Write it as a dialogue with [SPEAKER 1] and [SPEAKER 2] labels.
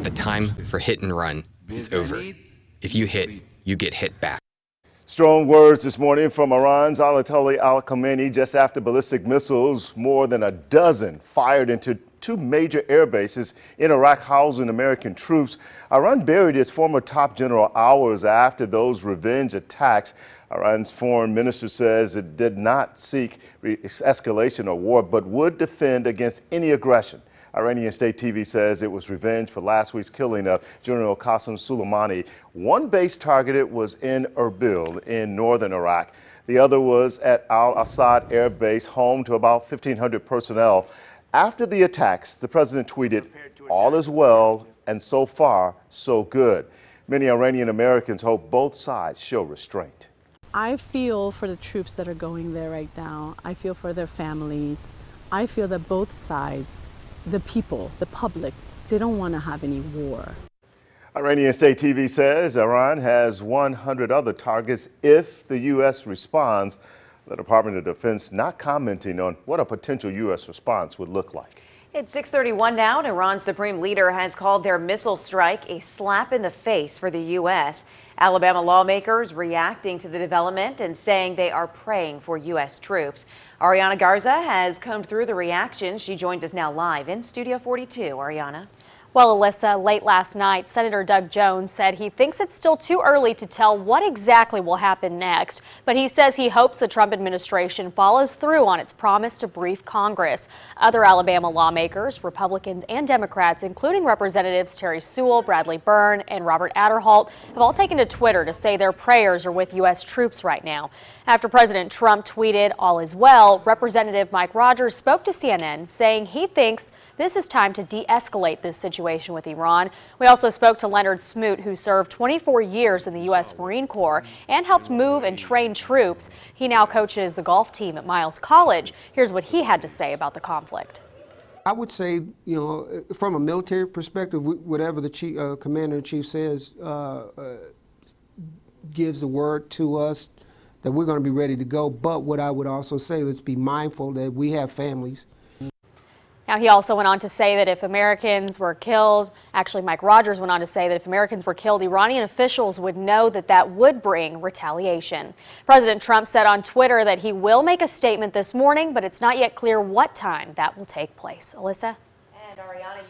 [SPEAKER 1] The time for hit and run is over. If you hit, you get hit back.
[SPEAKER 2] Strong words this morning from Iran's Ayatollah Khamenei just after ballistic missiles, more than a dozen, fired into two major air bases in Iraq housing American troops. Iran buried its former top general hours after those revenge attacks. Iran's foreign minister says it did not seek escalation or war, but would defend against any aggression. Iranian state TV says it was revenge for last week's killing of General Qasem Soleimani. One base targeted was in Erbil in northern Iraq. The other was at Al-Assad Air Base, home to about 1,500 personnel. After the attacks, the president tweeted, "All is well, and so far, so good." Many Iranian Americans hope both sides show restraint.
[SPEAKER 3] I feel for the troops that are going there right now. I feel for their families. I feel that both sides, the people, the public, they don't want to have any war.
[SPEAKER 2] Iranian state TV says Iran has 100 other targets if the U.S. responds. The Department of Defense not commenting on what a potential U.S. response would look like.
[SPEAKER 4] It's 6:31 now, and Iran's supreme leader has called their missile strike a slap in the face for the U.S. Alabama lawmakers reacting to the development and saying they are praying for U.S. troops. Ariana Garza has combed through the reactions. She joins us now live in Studio 42. Ariana.
[SPEAKER 5] Well, Alyssa, late last night, Senator Doug Jones said he thinks it's still too early to tell what exactly will happen next, but he says he hopes the Trump administration follows through on its promise to brief Congress. Other Alabama lawmakers, Republicans and Democrats, including Representatives Terry Sewell, Bradley Byrne, and Robert Aderholt, have all taken to Twitter to say their prayers are with U.S. troops right now. After President Trump tweeted all is well, Representative Mike Rogers spoke to CNN saying he thinks this is time to de-escalate this situation with Iran. We also spoke to Leonard Smoot, who served 24 years in the U.S. Marine Corps and helped move and train troops. He now coaches the golf team at Miles College. Here's what he had to say about the conflict.
[SPEAKER 6] I would say, from a military perspective, whatever the commander-in-chief says gives the word to us that we're going to be ready to go. But what I would also say, let's be mindful that we have families.
[SPEAKER 5] Now, he also went on to say that if Americans were killed, actually Mike Rogers went on to say that if Americans were killed, Iranian officials would know that that would bring retaliation. President Trump said on Twitter that he will make a statement this morning, but it's not yet clear what time that will take place. Alyssa?
[SPEAKER 4] And Ariana,